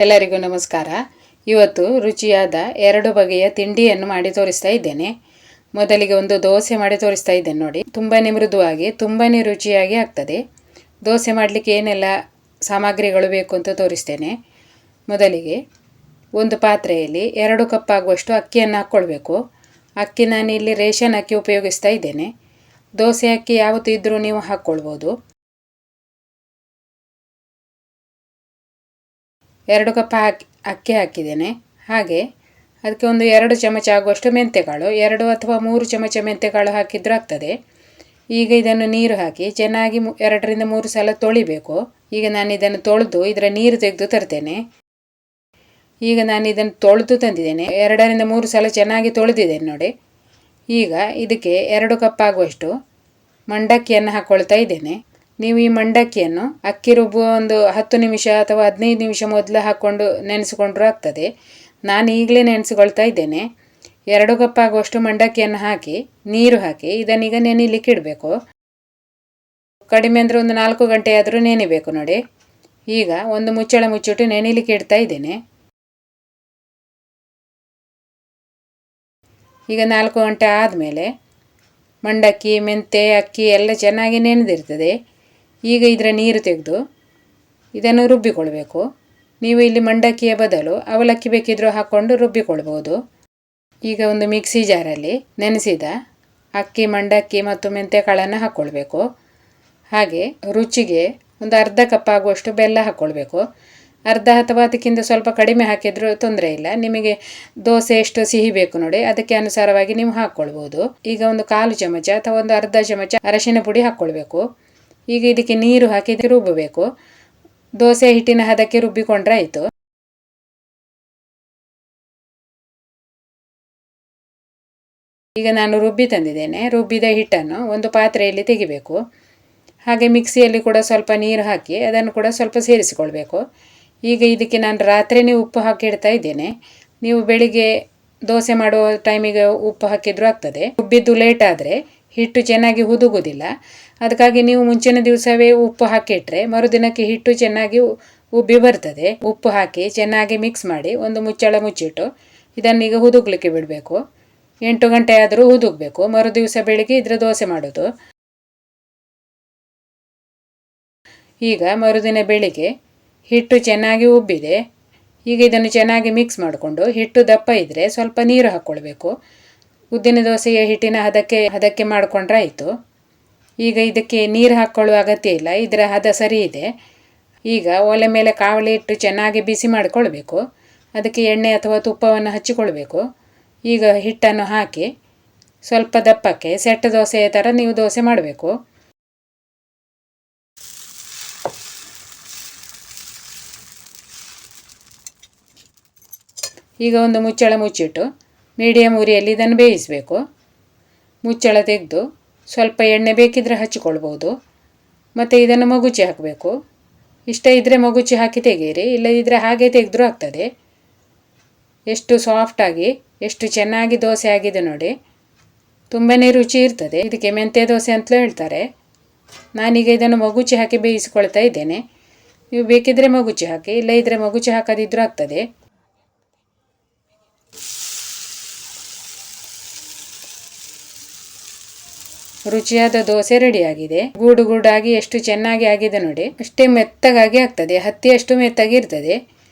ಎಲ್ಲರಿಗೂ ನಮಸ್ಕಾರ. ಇವತ್ತು ರುಚಿಯಾದ 2 ಬಗೆಯ ತಿಂಡಿಯನ್ನು ಮಾಡಿ ತೋರಿಸ್ತಾ ಇದ್ದೇನೆ. ಮೊದಲಿಗೆ ಒಂದು ದೋಸೆ ಮಾಡಿ ತೋರಿಸ್ತಾ ಇದ್ದೇನೆ ನೋಡಿ. ತುಂಬಾನೇ ಮೃದುವಾಗಿ ತುಂಬಾನೇ ರುಚಿಯಾಗಿ ಆಗ್ತದೆ. ದೋಸೆ ಮಾಡಲಿಕ್ಕೆ ಏನೆಲ್ಲ ಸಾಮಗ್ರಿಗಳು ಬೇಕು ಅಂತ ತೋರಿಸ್ತೇನೆ. ಮೊದಲಿಗೆ ಒಂದು ಪಾತ್ರೆಯಲ್ಲಿ 2 ಕಪ್ ಆಗುವಷ್ಟು ಅಕ್ಕಿಯನ್ನು ಹಾಕ್ಕೊಳ್ಬೇಕು. ಅಕ್ಕಿ ನಾನಿಲ್ಲಿ ರೇಷನ್ ಅಕ್ಕಿ ಉಪಯೋಗಿಸ್ತಾ ಇದ್ದೇನೆ. ದೋಸೆ ಅಕ್ಕಿ ಯಾವತ್ತೂ ಇದ್ರೂ ನೀವು ಹಾಕ್ಕೊಳ್ಬೋದು. 2 ಕಪ್ ಅಕ್ಕಿ ಹಾಕಿದ್ದೇನೆ. ಹಾಗೆ ಅದಕ್ಕೆ ಒಂದು 2 ಚಮಚ ಆಗುವಷ್ಟು ಮೆಂತೆಕಾಳು, 2 ಅಥವಾ 3 ಚಮಚ ಮೆಂತೆಕಾಳು ಹಾಕಿದ್ರೂ ಆಗ್ತದೆ. ಈಗ ಇದನ್ನು ನೀರು ಹಾಕಿ ಚೆನ್ನಾಗಿ 2 ರಿಂದ 3 ಸಲ ತೊಳಿಬೇಕು. ಈಗ ನಾನು ಇದನ್ನು ತೊಳೆದು ಇದರ ನೀರು ತೆಗೆದು ತರ್ತೇನೆ. ಈಗ ನಾನು ಇದನ್ನು ತೊಳೆದು ತಂದಿದ್ದೇನೆ. 2 ರಿಂದ 3 ಸಲ ಚೆನ್ನಾಗಿ ತೊಳೆದಿದ್ದೇನೆ ನೋಡಿ. ಈಗ ಇದಕ್ಕೆ 2 ಕಪ್ ಆಗುವಷ್ಟು ಮಂಡಕ್ಕಿಯನ್ನು ಹಾಕ್ಕೊಳ್ತಾ ಇದ್ದೇನೆ. ನೀವು ಈ ಮಂಡಕ್ಕಿಯನ್ನು ಅಕ್ಕಿ ರುಬ್ಬುವ ಒಂದು 10 ನಿಮಿಷ ಅಥವಾ 15 ನಿಮಿಷ ಮೊದಲು ಹಾಕ್ಕೊಂಡು ನೆನೆಸಿಕೊಂಡ್ರೂ ಆಗ್ತದೆ. ನಾನು ಈಗಲೇ ನೆನೆಸಿಕೊಳ್ತಾ ಇದ್ದೇನೆ. 2 ಕಪ್ ಆಗುವಷ್ಟು ಮಂಡಕ್ಕಿಯನ್ನು ಹಾಕಿ ನೀರು ಹಾಕಿ ಇದನ್ನೀಗ ನೆನೆಯಲಿಕ್ಕೆ ಇಡಬೇಕು. ಕಡಿಮೆ ಅಂದರೆ ಒಂದು 4 ಗಂಟೆ ಆದರೂ ನೆನೆಯಬೇಕು ನೋಡಿ. ಈಗ ಒಂದು ಮುಚ್ಚಳ ಮುಚ್ಚಿಟ್ಟು ನೆನೆಯಲಿಕ್ಕೆ ಇಡ್ತಾ ಇದ್ದೇನೆ. ಈಗ 4 ಗಂಟೆ ಆದಮೇಲೆ ಮಂಡಕ್ಕಿ, ಮೆಂತೆ, ಅಕ್ಕಿ ಎಲ್ಲ ಚೆನ್ನಾಗಿ ನೆನೆದಿರ್ತದೆ. ಈಗ ಇದರ ನೀರು ತೆಗೆದು ಇದನ್ನು ರುಬ್ಬಿಕೊಳ್ಬೇಕು. ನೀವು ಇಲ್ಲಿ ಮಂಡಕ್ಕಿಯ ಬದಲು ಅವಲಕ್ಕಿ ಬೇಕಿದ್ರೂ ಹಾಕ್ಕೊಂಡು ರುಬ್ಬಿಕೊಳ್ಬೋದು. ಈಗ ಒಂದು ಮಿಕ್ಸಿ ಜಾರಲ್ಲಿ ನೆನೆಸಿದ ಅಕ್ಕಿ, ಮಂಡಕ್ಕಿ ಮತ್ತು ಮೆಂತೆಕಾಳನ್ನು ಹಾಕ್ಕೊಳ್ಬೇಕು. ಹಾಗೆ ರುಚಿಗೆ ಒಂದು ಅರ್ಧ ಕಪ್ ಆಗುವಷ್ಟು ಬೆಲ್ಲ ಹಾಕ್ಕೊಳ್ಬೇಕು. ಅರ್ಧ ಅಥವಾ ಅದಕ್ಕಿಂತ ಸ್ವಲ್ಪ ಕಡಿಮೆ ಹಾಕಿದರೂ ತೊಂದರೆ ಇಲ್ಲ. ನಿಮಗೆ ದೋಸೆ ಎಷ್ಟು ಸಿಹಿ ಬೇಕು ನೋಡಿ ಅದಕ್ಕೆ ಅನುಸಾರವಾಗಿ ನೀವು ಹಾಕ್ಕೊಳ್ಬೋದು. ಈಗ ಒಂದು 1/4 ಚಮಚ ಅಥವಾ ಒಂದು ಅರ್ಧ ಚಮಚ ಅರಶಿನ ಪುಡಿ ಹಾಕ್ಕೊಳ್ಬೇಕು. ಈಗ ಇದಕ್ಕೆ ನೀರು ಹಾಕಿ ರುಬ್ಬಬೇಕು. ದೋಸೆ ಹಿಟ್ಟಿನ ಹದಕ್ಕೆ ರುಬ್ಬಿಕೊಂಡ್ರೆ ಆಯಿತು. ಈಗ ನಾನು ರುಬ್ಬಿ ತಂದಿದ್ದೇನೆ. ರುಬ್ಬಿದ ಹಿಟ್ಟನ್ನು ಒಂದು ಪಾತ್ರೆಯಲ್ಲಿ ತೆಗಿಬೇಕು. ಹಾಗೆ ಮಿಕ್ಸಿಯಲ್ಲಿ ಕೂಡ ಸ್ವಲ್ಪ ನೀರು ಹಾಕಿ ಅದನ್ನು ಕೂಡ ಸ್ವಲ್ಪ ಸೇರಿಸಿಕೊಳ್ಬೇಕು. ಈಗ ಇದಕ್ಕೆ ನಾನು ರಾತ್ರಿಯೇ ಉಪ್ಪು ಹಾಕಿ ಇಡ್ತಾ ಇದ್ದೇನೆ. ನೀವು ಬೆಳಿಗ್ಗೆ ದೋಸೆ ಮಾಡುವ ಟೈಮಿಗೆ ಉಪ್ಪು ಹಾಕಿದ್ರೂ ಆಗ್ತದೆ. ರುಬ್ಬಿದ್ದು ಲೇಟ್ ಆದರೆ ಹಿಟ್ಟು ಚೆನ್ನಾಗಿ ಹುದುಗುವುದಿಲ್ಲ. ಅದಕ್ಕಾಗಿ ನೀವು ಮುಂಚಿನ ದಿವಸವೇ ಉಪ್ಪು ಹಾಕಿಟ್ರೆ ಮರುದಿನಕ್ಕೆ ಹಿಟ್ಟು ಚೆನ್ನಾಗಿ ಉಬ್ಬಿ ಬರ್ತದೆ. ಉಪ್ಪು ಹಾಕಿ ಚೆನ್ನಾಗಿ ಮಿಕ್ಸ್ ಮಾಡಿ ಒಂದು ಮುಚ್ಚಳ ಮುಚ್ಚಿಟ್ಟು ಇದನ್ನೀಗ ಹುದುಗ್ಲಿಕ್ಕೆ ಬಿಡಬೇಕು. 8 ಗಂಟೆ ಆದರೂ ಹುದುಗಬೇಕು. ಮರುದಿವಸ ಬೆಳಿಗ್ಗೆ ಇದರ ದೋಸೆ ಮಾಡೋದು. ಈಗ ಮರುದಿನ ಬೆಳಿಗ್ಗೆ ಹಿಟ್ಟು ಚೆನ್ನಾಗಿ ಉಬ್ಬಿದೆ. ಈಗ ಇದನ್ನು ಚೆನ್ನಾಗಿ ಮಿಕ್ಸ್ ಮಾಡಿಕೊಂಡು ಹಿಟ್ಟು ದಪ್ಪ ಇದ್ದರೆ ಸ್ವಲ್ಪ ನೀರು ಹಾಕ್ಕೊಳ್ಬೇಕು. ಉದ್ದಿನ ದೋಸೆಯ ಹಿಟ್ಟಿನ ಹದಕ್ಕೆ ಮಾಡಿಕೊಂಡ್ರೆ ಆಯಿತು. ಈಗ ಇದಕ್ಕೆ ನೀರು ಹಾಕ್ಕೊಳ್ಳುವ ಅಗತ್ಯ ಇಲ್ಲ, ಇದರ ಹದ ಸರಿ ಇದೆ. ಈಗ ಒಲೆ ಮೇಲೆ ಕಾವಲಿ ಇಟ್ಟು ಚೆನ್ನಾಗಿ ಬಿಸಿ ಮಾಡಿಕೊಳ್ಬೇಕು. ಅದಕ್ಕೆ ಎಣ್ಣೆ ಅಥವಾ ತುಪ್ಪವನ್ನು ಹಚ್ಚಿಕೊಳ್ಬೇಕು. ಈಗ ಹಿಟ್ಟನ್ನು ಹಾಕಿ ಸ್ವಲ್ಪ ದಪ್ಪಕ್ಕೆ ಸೆಟ್ ದೋಸೆಯ ಥರ ನೀವು ದೋಸೆ ಮಾಡಬೇಕು. ಈಗ ಒಂದು ಮುಚ್ಚಳ ಮುಚ್ಚಿಟ್ಟು ಮೀಡಿಯಮ್ ಉರಿಯಲ್ಲಿ ಇದನ್ನು ಬೇಯಿಸಬೇಕು. ಮುಚ್ಚಳ ತೆಗೆದು ಸ್ವಲ್ಪ ಎಣ್ಣೆ ಬೇಕಿದ್ರೆ ಹಚ್ಚಿಕೊಳ್ಬೋದು. ಮತ್ತು ಇದನ್ನು ಮಗುಚಿ ಹಾಕಬೇಕು. ಇಷ್ಟ ಇದ್ದರೆ ಮಗುಚಿ ಹಾಕಿ ತೆಗೀರಿ, ಇಲ್ಲದಿದ್ದರೆ ಹಾಗೆ ತೆಗೆದ್ರೂ ಆಗ್ತದೆ. ಎಷ್ಟು ಸಾಫ್ಟಾಗಿ ಎಷ್ಟು ಚೆನ್ನಾಗಿ ದೋಸೆ ಆಗಿದೆ ನೋಡಿ. ತುಂಬಾ ರುಚಿ ಇರ್ತದೆ. ಇದಕ್ಕೆ ಮೆಂತ್ಯ ದೋಸೆ ಅಂತಲೂ ಹೇಳ್ತಾರೆ. ನಾನೀಗ ಇದನ್ನು ಮಗುಚಿ ಹಾಕಿ ಬೇಯಿಸಿಕೊಳ್ತಾ ಇದ್ದೇನೆ. ನೀವು ಬೇಕಿದ್ದರೆ ಮಗುಚಿ ಹಾಕಿ, ಇಲ್ಲ ಇದ್ದರೆ ಮಗುಚಿ ಹಾಕದಿದ್ರೂ ಆಗ್ತದೆ. ರುಚಿಯಾದ ದೋಸೆ ರೆಡಿಯಾಗಿದೆ. ಗೂಡು ಗೂಡಾಗಿ ಎಷ್ಟು ಚೆನ್ನಾಗಿ ಆಗಿದೆ ನೋಡಿ. ಅಷ್ಟೇ ಮೆತ್ತಗಾಗಿ ಆಗ್ತದೆ, ಹತ್ತಿಯಷ್ಟು ಮೆತ್ತಗೆ ಇರ್ತದೆ.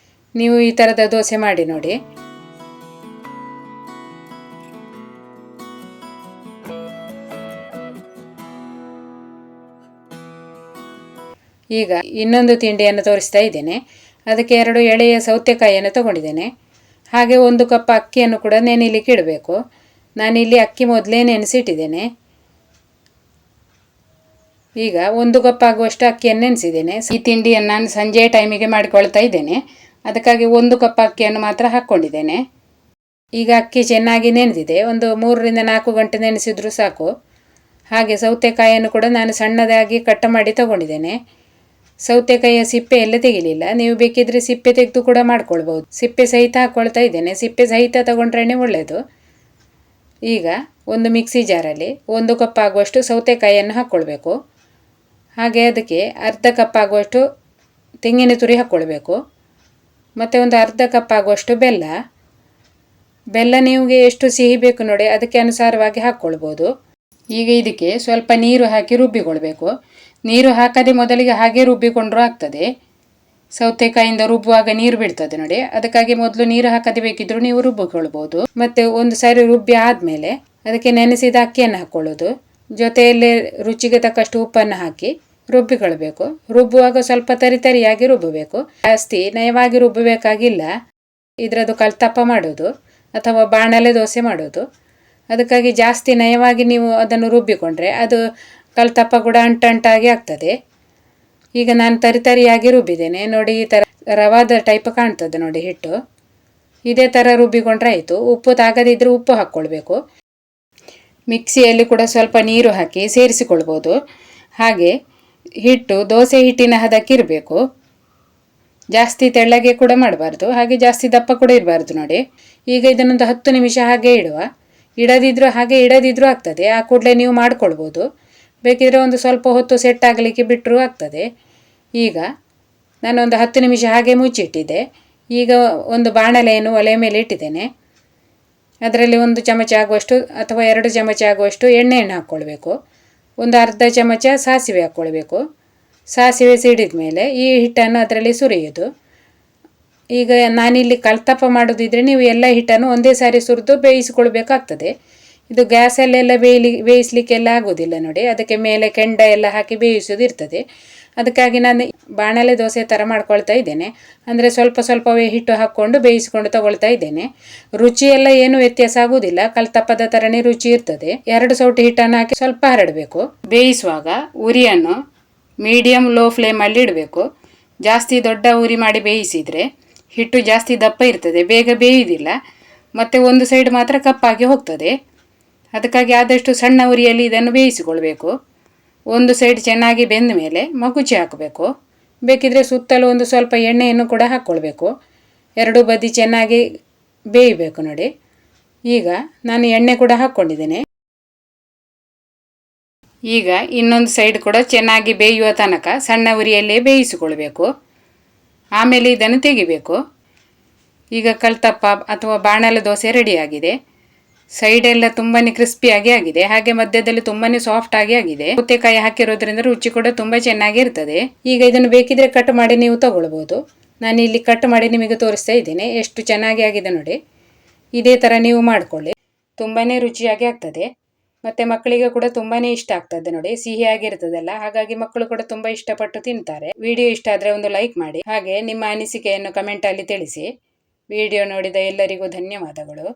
ನೀವು ಈ ಥರದ ದೋಸೆ ಮಾಡಿ ನೋಡಿ. ಈಗ ಇನ್ನೊಂದು ತಿಂಡಿಯನ್ನು ತೋರಿಸ್ತಾ ಇದ್ದೇನೆ. ಅದಕ್ಕೆ 2 ಎಳೆಯ ಸೌತೆಕಾಯಿಯನ್ನು ತಗೊಂಡಿದ್ದೇನೆ. ಹಾಗೆ 1 ಕಪ್ ಅಕ್ಕಿಯನ್ನು ಕೂಡ ನೆನೆಯಲಿಕ್ಕೆ ಇಡಬೇಕು. ನಾನಿಲ್ಲಿ ಅಕ್ಕಿ ಮೊದಲೇ ನೆನೆಸಿಟ್ಟಿದ್ದೇನೆ. ಈಗ 1 ಕಪ್ ಆಗುವಷ್ಟು ಅಕ್ಕಿಯನ್ನು ನೆನೆಸಿದ್ದೇನೆ. ಈ ತಿಂಡಿಯನ್ನು ನಾನು ಸಂಜೆಯ ಟೈಮಿಗೆ ಮಾಡಿಕೊಳ್ತಾ ಇದ್ದೇನೆ. ಅದಕ್ಕಾಗಿ 1 ಕಪ್ ಅಕ್ಕಿಯನ್ನು ಮಾತ್ರ ಹಾಕ್ಕೊಂಡಿದ್ದೇನೆ. ಈಗ ಅಕ್ಕಿ ಚೆನ್ನಾಗಿ ನೆನೆದಿದೆ. ಒಂದು 3 ರಿಂದ 4 ಗಂಟೆ ನೆನೆಸಿದ್ರೂ ಸಾಕು. ಹಾಗೆ ಸೌತೆಕಾಯಿಯನ್ನು ಕೂಡ ನಾನು ಸಣ್ಣದಾಗಿ ಕಟ್ ಮಾಡಿ ತಗೊಂಡಿದ್ದೇನೆ. ಸೌತೆಕಾಯಿಯ ಸಿಪ್ಪೆ ಎಲ್ಲ ತೆಗಿಲಿಲ್ಲ. ನೀವು ಬೇಕಿದ್ರೆ ಸಿಪ್ಪೆ ತೆಗೆದು ಕೂಡ ಮಾಡ್ಕೊಳ್ಬೋದು. ಸಿಪ್ಪೆ ಸಹಿತ ಹಾಕ್ಕೊಳ್ತಾ ಇದ್ದೇನೆ. ಸಿಪ್ಪೆ ಸಹಿತ ತಗೊಂಡ್ರೇ ಒಳ್ಳೆಯದು. ಈಗ ಒಂದು ಮಿಕ್ಸಿ ಜಾರಲ್ಲಿ 1 ಕಪ್ ಆಗುವಷ್ಟು ಸೌತೆಕಾಯಿಯನ್ನು ಹಾಕ್ಕೊಳ್ಬೇಕು. ಹಾಗೆ ಅದಕ್ಕೆ ಅರ್ಧ ಕಪ್ ಆಗುವಷ್ಟು ತೆಂಗಿನ ತುರಿ ಹಾಕ್ಕೊಳ್ಬೇಕು. ಮತ್ತು ಒಂದು ಅರ್ಧ ಕಪ್ ಆಗುವಷ್ಟು ಬೆಲ್ಲ. ಬೆಲ್ಲ ನಿಮಗೆ ಎಷ್ಟು ಸಿಹಿ ಬೇಕು ನೋಡಿ ಅದಕ್ಕೆ ಅನುಸಾರವಾಗಿ ಹಾಕ್ಕೊಳ್ಬೋದು. ಈಗ ಇದಕ್ಕೆ ಸ್ವಲ್ಪ ನೀರು ಹಾಕಿ ರುಬ್ಬಿಕೊಳ್ಬೇಕು. ನೀರು ಹಾಕದೆ ಮೊದಲಿಗೆ ಹಾಗೆ ರುಬ್ಬಿಕೊಂಡ್ರೂ ಆಗ್ತದೆ. ಸೌತೆಕಾಯಿಂದ ರುಬ್ಬುವಾಗ ನೀರು ಬಿಡ್ತದೆ ನೋಡಿ, ಅದಕ್ಕಾಗಿ ಮೊದಲು ನೀರು ಹಾಕದೆ ಬೇಕಿದ್ರೂ ನೀವು ರುಬ್ಬಿಕೊಳ್ಬೋದು. ಮತ್ತು ಒಂದು ಸಾರಿ ರುಬ್ಬಿ ಆದಮೇಲೆ ಅದಕ್ಕೆ ನೆನೆಸಿದ ಅಕ್ಕಿಯನ್ನು ಹಾಕ್ಕೊಳ್ಳೋದು. ಜೊತೆಯಲ್ಲೇ ರುಚಿಗೆ ತಕ್ಕಷ್ಟು ಉಪ್ಪನ್ನು ಹಾಕಿ ರುಬ್ಬಿಕೊಳ್ಬೇಕು. ರುಬ್ಬುವಾಗ ಸ್ವಲ್ಪ ತರಿಯಾಗಿ ರುಬ್ಬಬೇಕು, ಜಾಸ್ತಿ ನಯವಾಗಿ ರುಬ್ಬಬೇಕಾಗಿಲ್ಲ. ಇದರದ್ದು ಕಲ್ತಪ್ಪ ಮಾಡೋದು ಅಥವಾ ಬಾಣಲೆ ದೋಸೆ ಮಾಡೋದು. ಅದಕ್ಕಾಗಿ ಜಾಸ್ತಿ ನಯವಾಗಿ ನೀವು ಅದನ್ನು ರುಬ್ಬಿಕೊಂಡ್ರೆ ಅದು ಕಲ್ತಪ್ಪ ಕೂಡ ಅಂಟಾಗಿ ಆಗ್ತದೆ. ಈಗ ನಾನು ತರಿಯಾಗಿ ರುಬ್ಬಿದ್ದೇನೆ ನೋಡಿ, ಈ ಥರ ರವಾದ ಟೈಪ್ ಕಾಣ್ತದೆ ನೋಡಿ ಹಿಟ್ಟು. ಇದೇ ಥರ ರುಬ್ಬಿಕೊಂಡ್ರೆ ಆಯಿತು. ಉಪ್ಪು ತಾಗದಿದ್ದರೆ ಉಪ್ಪು ಹಾಕ್ಕೊಳ್ಬೇಕು. ಮಿಕ್ಸಿಯಲ್ಲಿ ಕೂಡ ಸ್ವಲ್ಪ ನೀರು ಹಾಕಿ ಸೇರಿಸಿಕೊಳ್ಬೋದು. ಹಾಗೆ ಹಿಟ್ಟು ದೋಸೆ ಹಿಟ್ಟಿನ ಹದಕ್ಕಿರಬೇಕು. ಜಾಸ್ತಿ ತೆಳ್ಳಗೆ ಕೂಡ ಮಾಡಬಾರ್ದು, ಹಾಗೆ ಜಾಸ್ತಿ ದಪ್ಪ ಕೂಡ ಇರಬಾರ್ದು ನೋಡಿ. ಈಗ ಇದನ್ನೊಂದು 10 ನಿಮಿಷ ಹಾಗೆ ಹಾಗೆ ಇಡದಿದ್ರೂ ಆಗ್ತದೆ. ಆ ಕೂಡಲೇ ನೀವು ಮಾಡ್ಕೊಳ್ಬೋದು. ಬೇಕಿದ್ರೆ ಒಂದು ಸ್ವಲ್ಪ ಹೊತ್ತು ಸೆಟ್ ಆಗಲಿಕ್ಕೆ ಬಿಟ್ಟರೂ ಆಗ್ತದೆ. ಈಗ ನಾನೊಂದು 10 ನಿಮಿಷ ಹಾಗೆ ಮುಚ್ಚಿಟ್ಟಿದ್ದೆ. ಈಗ ಒಂದು ಬಾಣಲೆಯನ್ನು ಒಲೆಯ ಮೇಲೆ ಇಟ್ಟಿದ್ದೇನೆ. ಅದರಲ್ಲಿ 1 ಚಮಚ ಆಗುವಷ್ಟು ಅಥವಾ 2 ಚಮಚ ಆಗುವಷ್ಟು ಎಣ್ಣೆಯನ್ನು ಹಾಕ್ಕೊಳ್ಬೇಕು. ಒಂದು ಅರ್ಧ ಚಮಚ ಸಾಸಿವೆ ಹಾಕ್ಕೊಳ್ಬೇಕು. ಸಾಸಿವೆ ಸಿಡಿದ ಮೇಲೆ ಈ ಹಿಟ್ಟನ್ನು ಅದರಲ್ಲಿ ಸುರಿಯೋದು. ಈಗ ನಾನಿಲ್ಲಿ ಕಲ್ತಪ್ಪ ಮಾಡೋದಿದ್ರೆ ನೀವು ಎಲ್ಲ ಹಿಟ್ಟನ್ನು ಒಂದೇ ಸಾರಿ ಸುರಿದು ಬೇಯಿಸಿಕೊಳ್ಬೇಕಾಗ್ತದೆ. ಇದು ಗ್ಯಾಸಲ್ಲೆಲ್ಲ ಬೇಯಿಸಲಿಕ್ಕೆಲ್ಲ ಆಗೋದಿಲ್ಲ ನೋಡಿ, ಅದಕ್ಕೆ ಮೇಲೆ ಕೆಂಡ ಎಲ್ಲ ಹಾಕಿ ಬೇಯಿಸೋದಿರ್ತದೆ. ಅದಕ್ಕಾಗಿ ನಾನು ಬಾಣಲೆ ದೋಸೆ ಥರ ಮಾಡ್ಕೊಳ್ತಾ ಇದ್ದೇನೆ. ಅಂದರೆ ಸ್ವಲ್ಪ ಸ್ವಲ್ಪವೇ ಹಿಟ್ಟು ಹಾಕ್ಕೊಂಡು ಬೇಯಿಸ್ಕೊಂಡು ತಗೊಳ್ತಾ ಇದ್ದೇನೆ. ರುಚಿಯೆಲ್ಲ ಏನು ವ್ಯತ್ಯಾಸ ಆಗುವುದಿಲ್ಲ, ಕಲ್ತಪ್ಪದ ಥರನೇ ರುಚಿ ಇರ್ತದೆ. 2 ಸೌಟು ಹಿಟ್ಟನ್ನು ಹಾಕಿ ಸ್ವಲ್ಪ ಹರಡಬೇಕು. ಬೇಯಿಸುವಾಗ ಉರಿಯನ್ನು ಮೀಡಿಯಮ್ ಲೋ ಫ್ಲೇಮಲ್ಲಿ ಇಡಬೇಕು. ಜಾಸ್ತಿ ದೊಡ್ಡ ಉರಿ ಮಾಡಿ ಬೇಯಿಸಿದರೆ ಹಿಟ್ಟು ಜಾಸ್ತಿ ದಪ್ಪ ಇರ್ತದೆ, ಬೇಗ ಬೇಯುವುದಿಲ್ಲ, ಮತ್ತು ಒಂದು ಸೈಡ್ ಮಾತ್ರ ಕಪ್ಪಾಗಿ ಹೋಗ್ತದೆ. ಅದಕ್ಕಾಗಿ ಆದಷ್ಟು ಸಣ್ಣ ಉರಿಯಲ್ಲಿ ಇದನ್ನು ಬೇಯಿಸಿಕೊಳ್ಬೇಕು. ಒಂದು ಸೈಡ್ ಚೆನ್ನಾಗಿ ಬೆಂದ ಮೇಲೆ ಮಗುಚಿ ಹಾಕಬೇಕು. ಬೇಕಿದ್ರೆ ಸುತ್ತಲೂ ಒಂದು ಸ್ವಲ್ಪ ಎಣ್ಣೆಯನ್ನು ಕೂಡ ಹಾಕ್ಕೊಳ್ಬೇಕು. 2 ಬದಿ ಚೆನ್ನಾಗಿ ಬೇಯಬೇಕು ನೋಡಿ. ಈಗ ನಾನು ಎಣ್ಣೆ ಕೂಡ ಹಾಕ್ಕೊಂಡಿದ್ದೇನೆ. ಈಗ ಇನ್ನೊಂದು ಸೈಡ್ ಕೂಡ ಚೆನ್ನಾಗಿ ಬೇಯುವ ತನಕ ಸಣ್ಣ ಉರಿಯಲ್ಲೇ ಬೇಯಿಸಿಕೊಳ್ಬೇಕು. ಆಮೇಲೆ ಇದನ್ನು ತೆಗಿಬೇಕು. ಈಗ ಕಲ್ತಪ್ಪ ಅಥವಾ ಬಾಣಲೆ ದೋಸೆ ರೆಡಿಯಾಗಿದೆ. ಸೈಡೆಲ್ಲ ತುಂಬಾ ಕ್ರಿಸ್ಪಿಯಾಗಿ ಆಗಿದೆ, ಹಾಗೆ ಮಧ್ಯದಲ್ಲಿ ತುಂಬಾ ಸಾಫ್ಟ್ ಆಗಿದೆ. ಸೌತೆಕಾಯಿ ಹಾಕಿರೋದ್ರಿಂದ ರುಚಿ ಕೂಡ ತುಂಬ ಚೆನ್ನಾಗಿ ಇರ್ತದೆ. ಈಗ ಇದನ್ನು ಬೇಕಿದ್ರೆ ಕಟ್ ಮಾಡಿ ನೀವು ತಗೊಳ್ಬೋದು. ನಾನು ಇಲ್ಲಿ ಕಟ್ ಮಾಡಿ ನಿಮಗೆ ತೋರಿಸ್ತಾ ಇದ್ದೇನೆ. ಎಷ್ಟು ಚೆನ್ನಾಗಿ ಆಗಿದೆ ನೋಡಿ. ಇದೇ ಥರ ನೀವು ಮಾಡಿಕೊಳ್ಳಿ, ತುಂಬಾ ರುಚಿಯಾಗಿ ಆಗ್ತದೆ. ಮತ್ತು ಮಕ್ಕಳಿಗೆ ಕೂಡ ತುಂಬಾ ಇಷ್ಟ ಆಗ್ತದೆ ನೋಡಿ, ಸಿಹಿಯಾಗಿರ್ತದಲ್ಲ, ಹಾಗಾಗಿ ಮಕ್ಕಳು ಕೂಡ ತುಂಬ ಇಷ್ಟಪಟ್ಟು ತಿಂತಾರೆ. ವಿಡಿಯೋ ಇಷ್ಟ ಆದರೆ ಒಂದು ಲೈಕ್ ಮಾಡಿ, ಹಾಗೆ ನಿಮ್ಮ ಅನಿಸಿಕೆಯನ್ನು ಕಮೆಂಟಲ್ಲಿ ತಿಳಿಸಿ. ವಿಡಿಯೋ ನೋಡಿದ ಎಲ್ಲರಿಗೂ ಧನ್ಯವಾದಗಳು.